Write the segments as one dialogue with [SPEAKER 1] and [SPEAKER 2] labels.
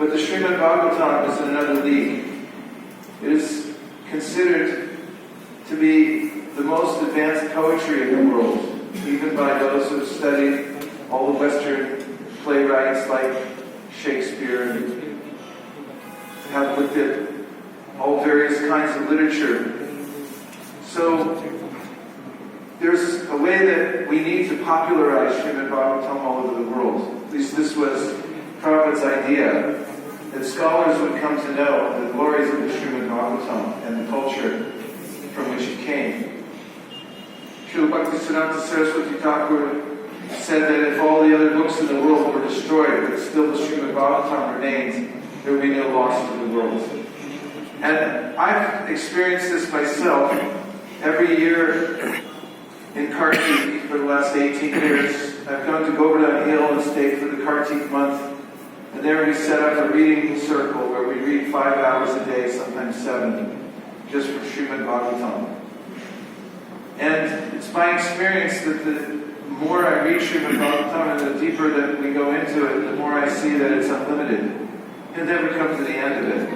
[SPEAKER 1] But the Srimad Bhagavatam is in another league. It is considered to be the most advanced poetry in the world, even by those who have studied all the Western playwrights like Shakespeare and have looked at all various kinds of literature. So there's a way that we need to popularize Srimad Bhagavatam all over the world. At least this was Prabhupada's idea, that scholars would come to know the glories of the Srimad Bhagavatam and the culture from which it came. Srila Bhaktisiddhanta Saraswati Thakur said that if all the other books in the world were destroyed, but still the Srimad Bhagavatam remains, there would be no loss to the world. And I've experienced this myself every year in Kartik for the last 18 years. I've gone to Govardhan Hill and stayed for the Kartik month. And there we set up a reading circle where we read 5 hours a day, sometimes 7, just from Srimad Bhagavatam. And it's my experience that the more I read Srimad Bhagavatam and the deeper that we go into it, the more I see that it's unlimited. You'll never come to the end of it.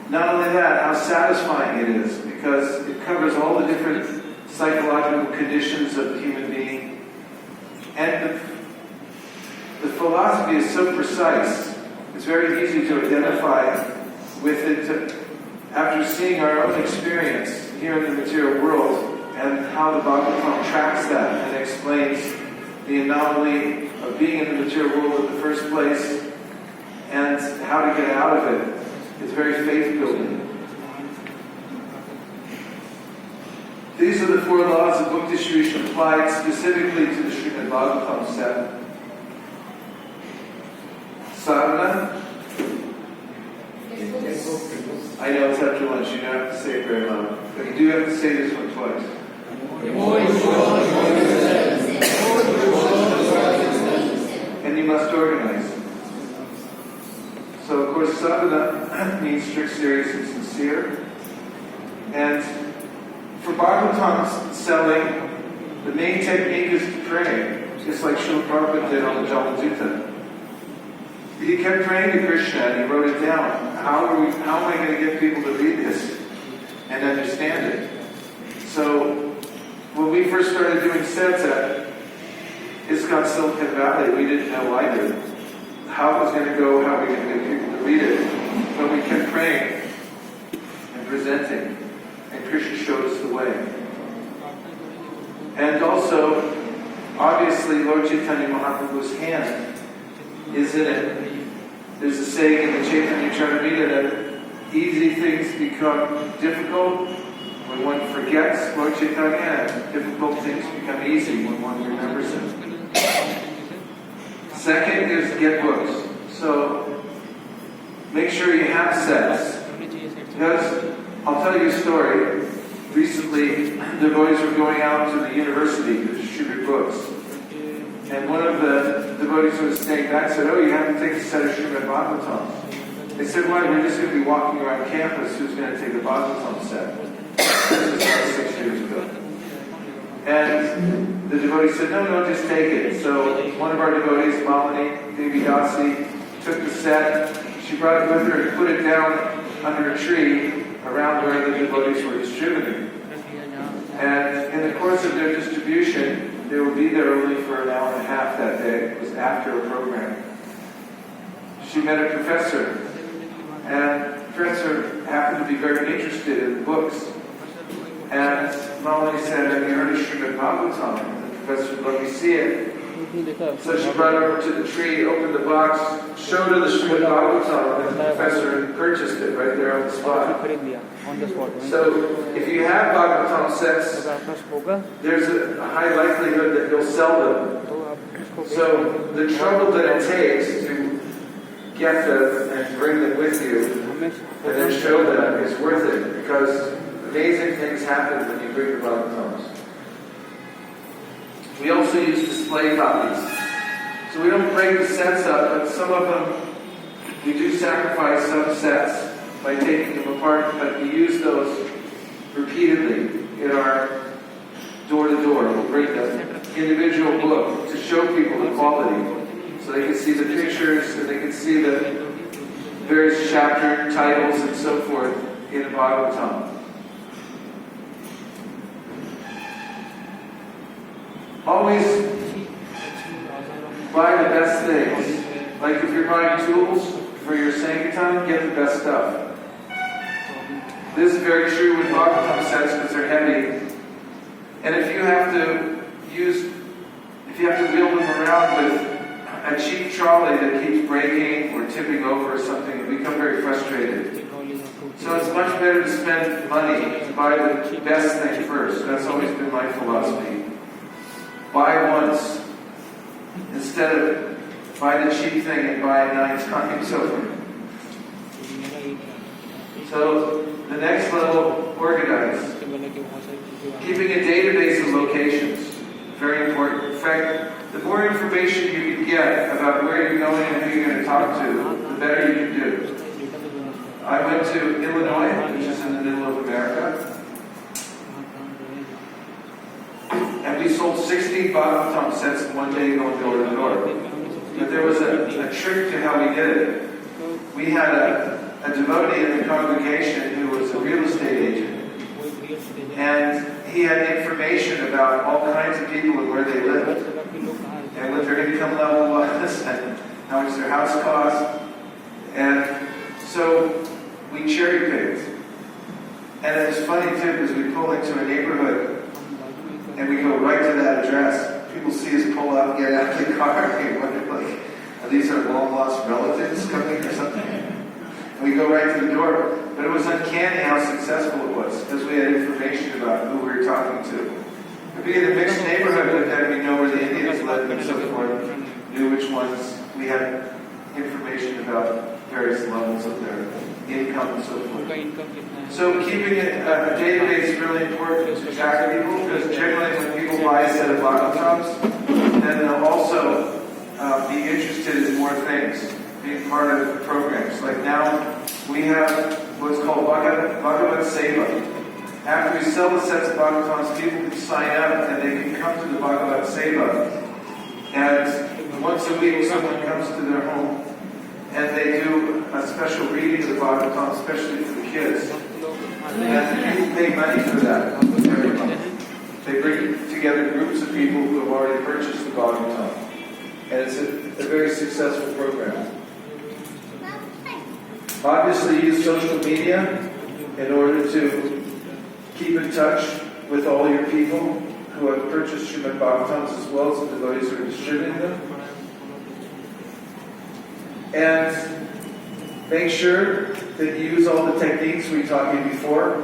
[SPEAKER 1] Not only that, how satisfying it is, because it covers all the different psychological conditions of the human being. And the philosophy is so precise, it's very easy to identify with it after seeing our own experience here in the material world, and how the Bhagavatam tracks that and explains the anomaly of being in the material world in the first place and how to get out of it. It's very faith-building. These are the 4 laws of book distribution applied specifically to the Srimad Bhagavatam set. Sadhana. I know it's after lunch, you don't have to say it very loud. But you do have to say this one twice. And you must organize. So, of course, sadhana means strict, serious, and sincere. And for Bhagavatam selling, the main technique is to pray, just like Srila Prabhupada did on the Jaladutta. He kept praying to Krishna and he wrote it down. How am I going to get people to read this and understand it? So, when we first started doing sets at ISKCON Silicon Valley, we didn't know either how it was going to go, how we were going to get people to read it. But we kept praying and presenting, and Krishna showed us the way. And also, obviously, Lord Chaitanya Mahaprabhu's hand is in it. There's a saying in the Chaitanya Charitamrita that easy things become difficult when one forgets Lord Chaitanya, and difficult things become easy when one remembers him. Second is get books. So make sure you have sets. Because I'll tell you a story. Recently, devotees were going out to the university to distribute books. And one of the devotees who was staying back said, "Oh, you have to take a set of Srimad Bhagavatam." They said, "Why? We're just going to be walking around campus. Who's going to take the Bhagavatam set?" This was about 6 years ago. And the devotee said, no, just take it. So one of our devotees, Malini Devi Dasi, took the set. She brought it with her and put it down under a tree around where the devotees were distributing. And in the course of their distribution, they would be there only for an hour and a half that day. It was after a program. She met a professor, and the professor happened to be very interested in the books. And Malini said, "Have you heard of Srimad Bhagavatam?" And the professor said, "Let me see it." So she brought it over to the tree, opened the box, showed her the Srimad Bhagavatam, and the professor purchased it right there on the spot. So if you have Bhagavatam sets, there's a high likelihood that you'll sell them. So the trouble that it takes to get them and bring them with you and then show them is worth it, because amazing things happen when you bring the Bhagavatams. We also use display copies. So we don't break the sets up, but some of them, we do sacrifice some sets by taking them apart, but we use those repeatedly in our door-to-door. We'll bring the individual book to show people the quality, so they can see the pictures and they can see the chapter titles and so forth in Bhagavatam. Always buy the best things. Like if you're buying tools for your Sankirtan, get the best stuff. This is very true with Bhagavatam sets because they're heavy. And if you have to wheel them around with a cheap trolley that keeps breaking or tipping over or something, you become very frustrated. So it's much better to spend money to buy the best thing first. That's always been my philosophy. Buy once instead of buy the cheap thing and buy it 9 times over. So the next level, organize. Keeping a database of locations, very important. In fact, the more information you can get about where you're going and who you're going to talk to, the better you can do. I went to Illinois, which is in the middle of America, and we sold 60 Bhagavatam sets in one day going door to door. But there was a trick to how we did it. We had a devotee in the congregation who was a real estate agent. And he had information about all kinds of people and where they lived, and what their income level was, and how much their house cost. And so we cherry picked. And it was funny too, because we pull into a neighborhood and we go right to that address. People see us pull up, get out of the car, and wonder, like, are these our long-lost relatives coming or something? And we go right to the door. But it was uncanny how successful it was, because we had information about who we were talking to. And being in a mixed neighborhood, then we know where the Indians lived and so forth, knew which ones. We had information about various levels of their income and so forth. So keeping a database is really important to track people, because generally when people buy a set of Bhagavatams, then they'll also be interested in more things, being part of the programs. Like now, we have what's called Bhagavat Seva. After we sell the sets of Bhagavatams, people can sign up and they can come to the Bhagavat Seva. And once a week, someone comes to their home and they do a special reading of the Bhagavatam, especially for the kids. And people pay money for that every month. They bring together groups of people who have already purchased the Bhagavatam. And it's a very successful program. Obviously, use social media in order to keep in touch with all your people who have purchased Srimad Bhagavatams, as well as the devotees who are distributing them. And make sure that you use all the techniques we taught you before.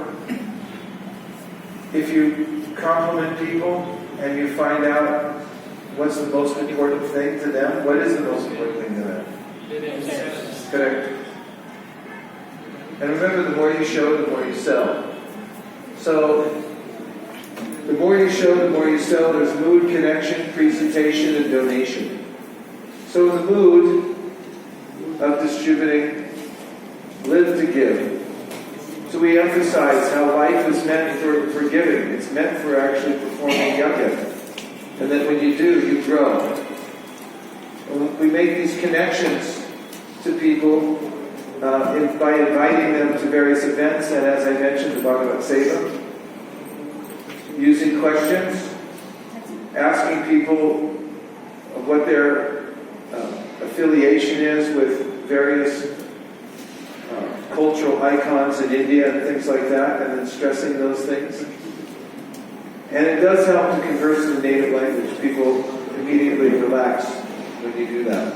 [SPEAKER 1] If you compliment people and you find out what's the most important thing to them, what is the most important thing to them? Correct. And remember, the more you show, the more you sell. So, the more you show, the more you sell. There's mood, connection, presentation, and donation. So in the mood of distributing, live to give. So we emphasize how life is meant for giving. It's meant for actually performing yajna. And then when you do, you grow. And we make these connections to people by inviting them to various events, and as I mentioned, the Bhagavat Seva, using questions, asking people what their affiliation is with various cultural icons in India and things like that, and then stressing those things. And it does help to converse in the native language. People immediately relax when you do that.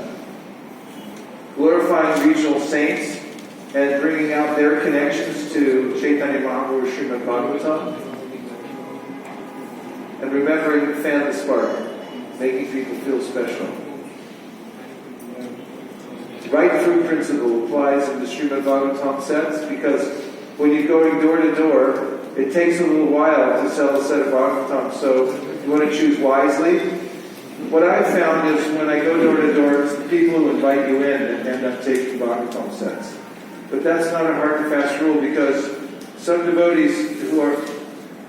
[SPEAKER 1] Glorifying regional saints and bringing out their connections to Chaitanya Mahaprabhu Srimad Bhagavatam. And remembering to fan the spark, making people feel special. Right through principle applies in the Srimad Bhagavatam sets, because when you're going door to door, it takes a little while to sell a set of Bhagavatam, so you want to choose wisely. What I've found is when I go door to door, it's the people who invite you in that end up taking Bhagavatam sets. But that's not a hard and fast rule, because some devotees who are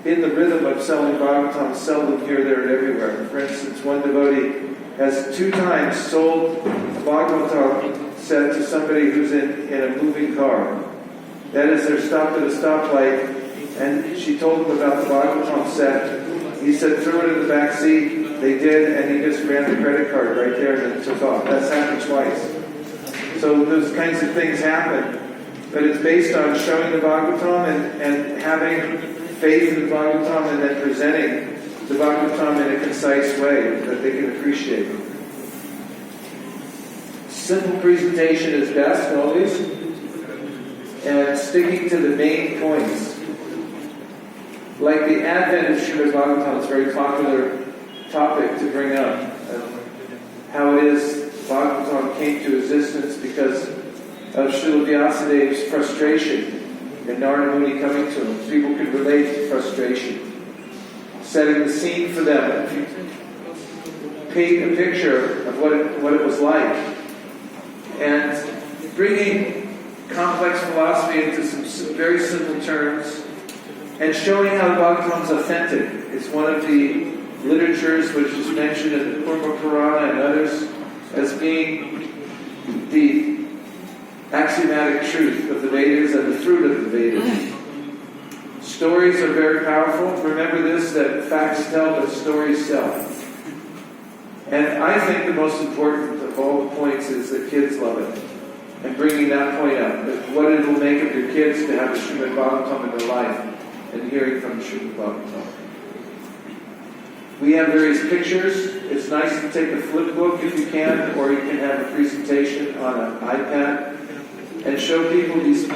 [SPEAKER 1] in the rhythm of selling Bhagavatam sell them here, there, and everywhere. For instance, one devotee has 2 times sold a Bhagavatam said to somebody who's in a moving car. That is, they're stopped at a stoplight, and she told him about the Bhagavatam set. He said, throw it in the back seat. They did, and he just ran the credit card right there and then took off. That's happened twice. So those kinds of things happen. But it's based on showing the Bhagavatam and having faith in the Bhagavatam and then presenting the Bhagavatam in a concise way that they can appreciate. Simple presentation is best always, and sticking to the main points. Like the advent of Srimad Bhagavatam is a very popular topic to bring up. How it is Bhagavatam came to existence because of Srila Vyasadev's frustration and Narada Muni coming to him. People could relate to frustration. Setting the scene for them. Paint a picture of what it was like. And bringing complex philosophy into some very simple terms and showing how the Bhagavatam is authentic. It's one of the literatures which is mentioned in the Kurma Purana and others as being the axiomatic truth of the Vedas and the fruit of the Vedas. Stories are very powerful. Remember this, that facts tell, but stories tell. And I think the most important of all the points is that kids love it. And bringing that point up, that what it will make of your kids to have a Srimad Bhagavatam in their life and hearing from the Srimad Bhagavatam. We have various pictures. It's nice to take a flip book if you can, or you can have a presentation on an iPad and show people these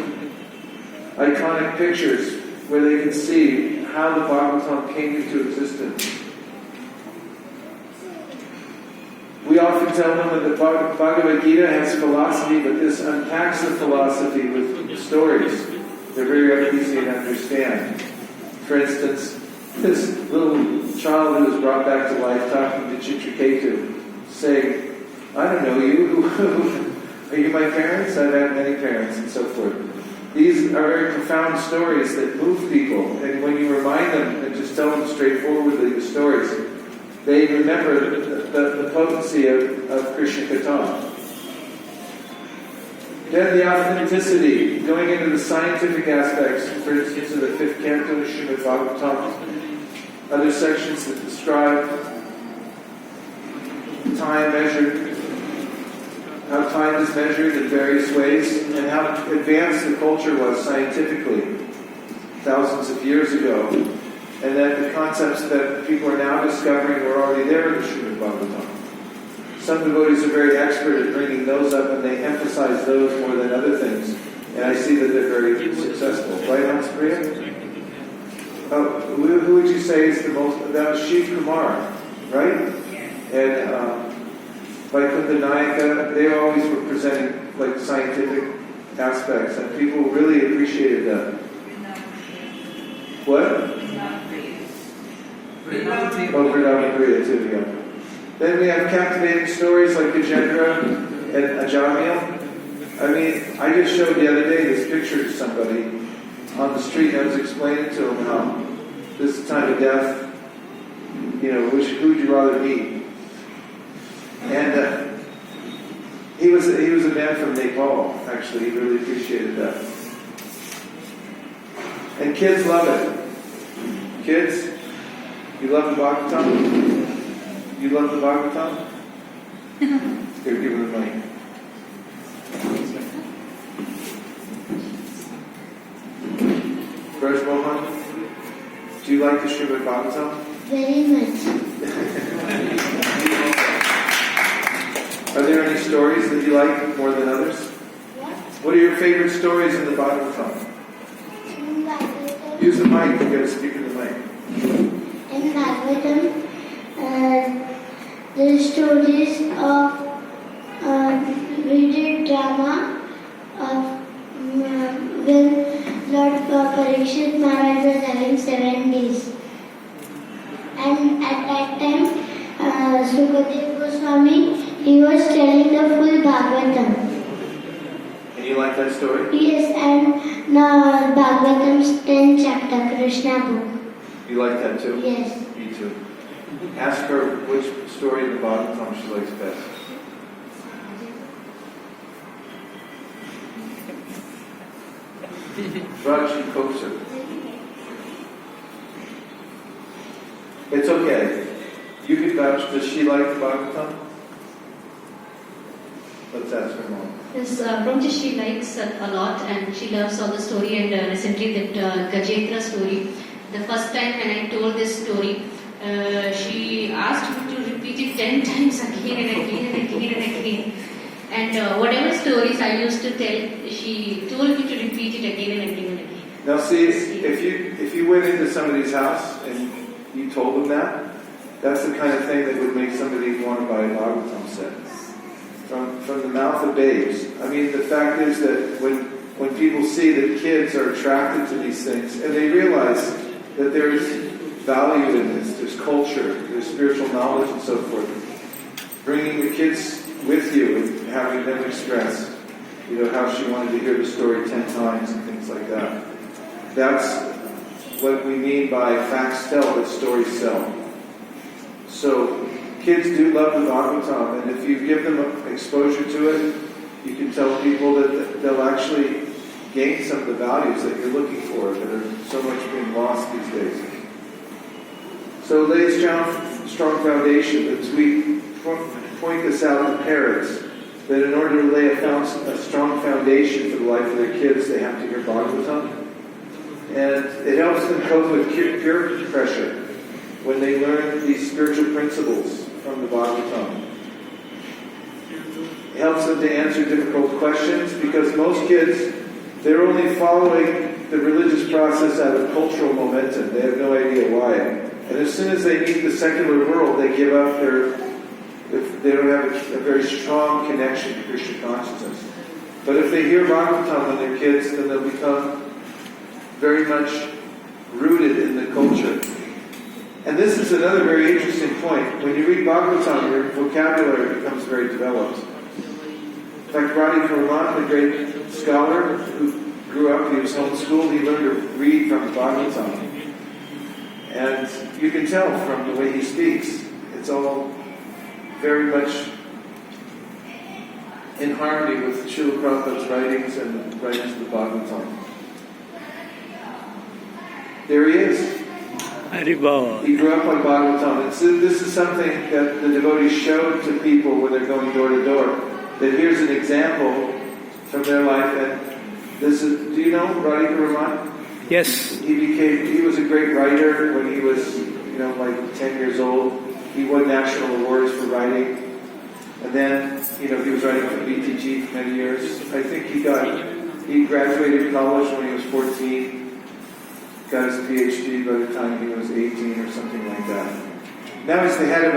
[SPEAKER 1] iconic pictures where they can see how the Bhagavatam came into existence. We often tell them that the Bhagavad Gita has philosophy, but this unpacks the philosophy with stories. They're very easy to understand. For instance, this little child who was brought back to life talking to Chitraketu, saying, I don't know you, are you my parents? I've had many parents, and so forth. These are very profound stories that move people, and when you remind them and just tell them straightforwardly the stories, they remember the potency of Krishna Katha. Then the authenticity, going into the scientific aspects, for instance, in the 5th canto of Srimad Bhagavatam, other sections that describe time measured, how time is measured in various ways, and how advanced the culture was scientifically thousands of years ago. And that the concepts that people are now discovering were already there in the Srimad Bhagavatam. Some devotees are very expert at bringing those up, and they emphasize those more than other things. And I see that they're very successful. Right, Hansapriya? Who would you say is the most? That was Shiv Kumar, right? And Vaikuntha Nayaka, they always were presenting like scientific aspects, and people really appreciated that. What? Oh, Vrindavan Priya too, yeah. Then we have captivating stories like Gajendra and Ajamil. I mean, I just showed the other day this picture to somebody on the street, and I was explaining to him how this time of death, who would you rather meet? And he was a man from Nepal, actually. He really appreciated that. And kids love it. Kids, you love the Bhagavatam? You love the Bhagavatam? Here, give him the mic. Raj Mohan, do you like the Srimad Bhagavatam?
[SPEAKER 2] Very much.
[SPEAKER 1] Are there any stories that you like more than others? What are your favorite stories in the Bhagavatam? Use the mic. You've got to speak in the mic.
[SPEAKER 2] In Bhagavatam, the stories of we did drama of when Lord Parikshit Maharaj was having 7 days. And at that time, Sukadev Goswami, he was telling the full Bhagavatam.
[SPEAKER 1] And you like that story?
[SPEAKER 2] Yes, and Bhagavatam's 10th chapter, Krishna book.
[SPEAKER 1] You like that too?
[SPEAKER 2] Yes.
[SPEAKER 1] Me too. Ask her which story in the Bhagavatam she likes best. Raji Kosa. It's okay. You can vouch. Does she like Bhagavatam? Let's ask her mom.
[SPEAKER 3] Yes, Prabhuji, she likes a lot and she loves all the story, and recently that Gajetra story. The first time when I told this story, she asked me to repeat it 10 times again and again and again and again. And whatever stories I used to tell, she told me to repeat it again and again and again.
[SPEAKER 1] Now see, if you went into somebody's house and you told them that, that's the kind of thing that would make somebody want to buy a Bhagavatam set. From the mouth of babes. I mean, the fact is that when people see that kids are attracted to these things, and they realize that there's value in this, there's culture, there's spiritual knowledge and so forth, bringing the kids with you and having them express, how she wanted to hear the story 10 times and things like that. That's what we mean by facts tell, but stories sell. So, kids do love the Bhagavatam, and if you give them exposure to it, you can tell people that they'll actually gain some of the values that you're looking for that are so much being lost these days. So lay a strong foundation. As we point this out to parents, that in order to lay a strong foundation for the life of their kids, they have to hear Bhagavatam. And it helps them cope with peer pressure when they learn these spiritual principles from the Bhagavatam. It helps them to answer difficult questions, because most kids, they're only following the religious process out of cultural momentum. They have no idea why. And as soon as they meet the secular world, they give up if they don't have a very strong connection to Krishna consciousness. But if they hear Bhagavatam when they're kids, then they'll become very much rooted in the culture. And this is another very interesting point. When you read Bhagavatam, your vocabulary becomes very developed. In fact, Radhika Raman, the great scholar who grew up, he was homeschooled, he learned to read from Bhagavatam. And you can tell from the way he speaks, it's all very much in harmony with Srila Prabhupada's writings and the writings of the Bhagavatam. There he is. He grew up on Bhagavatam. And so this is something that the devotees showed to people when they're going door to door. That here's an example from their life. And this is, do you know Radhika Raman?
[SPEAKER 4] Yes.
[SPEAKER 1] He was a great writer when he was, like 10 years old. He won national awards for writing. And then, he was writing for BTG for many years. I think he graduated college when he was 14. Got his PhD by the time he was 18 or something like that. Now he's the head of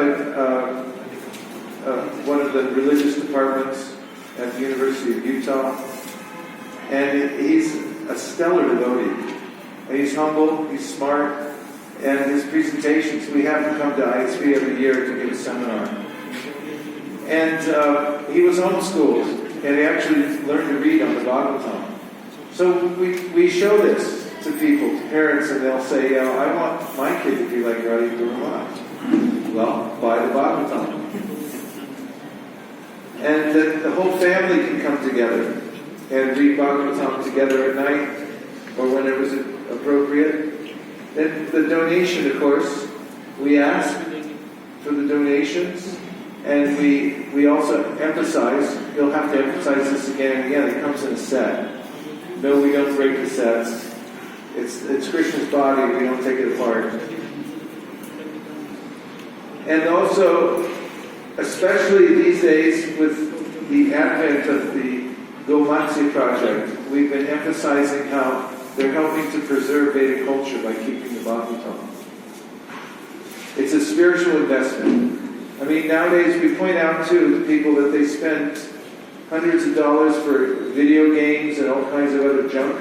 [SPEAKER 1] one of the religious departments at the University of Utah. And he's a stellar devotee. And he's humble, he's smart, and his presentations, we have him come to ISB every year to give a seminar. And he was homeschooled, and he actually learned to read on the Bhagavatam. So we show this to people, to parents, and they'll say, I want my kid to be like Radhika Raman. Well, buy the Bhagavatam. And the whole family can come together and read Bhagavatam together at night, or whenever it's appropriate. Then the donation, of course, we ask for the donations, and we also emphasize, you'll have to emphasize this again and again, it comes in a set. No, we don't break the sets. It's Krishna's body, we don't take it apart. And also, especially these days with the advent of the Gomatsya project, we've been emphasizing how they're helping to preserve Vedic culture by keeping the Bhagavatam. It's a spiritual investment. I mean, nowadays we point out to people that they spend hundreds of dollars for video games and all kinds of other junk,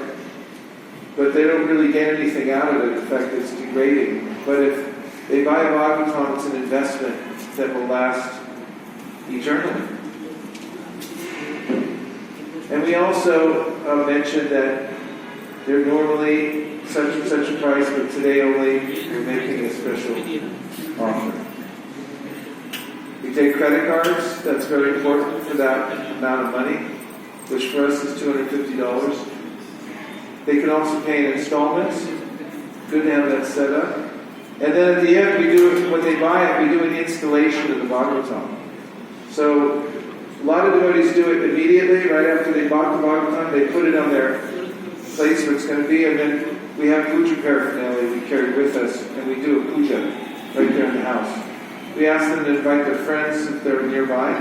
[SPEAKER 1] but they don't really get anything out of it. In fact, it's degrading. But if they buy a Bhagavatam, it's an investment that will last eternally. And we also mentioned that they're normally such and such a price, but today only we're making a special offer. We take credit cards. That's very important for that amount of money, which for us is $250. They can also pay in installments. Good to have that set up. And then at the end, we do, when they buy it, we do an installation of the Bhagavatam. So a lot of devotees do it immediately, right after they bought the Bhagavatam. They put it on their place where it's going to be, and then we have puja paraphernalia we carry with us, and we do a puja right there in the house. We ask them to invite their friends if they're nearby.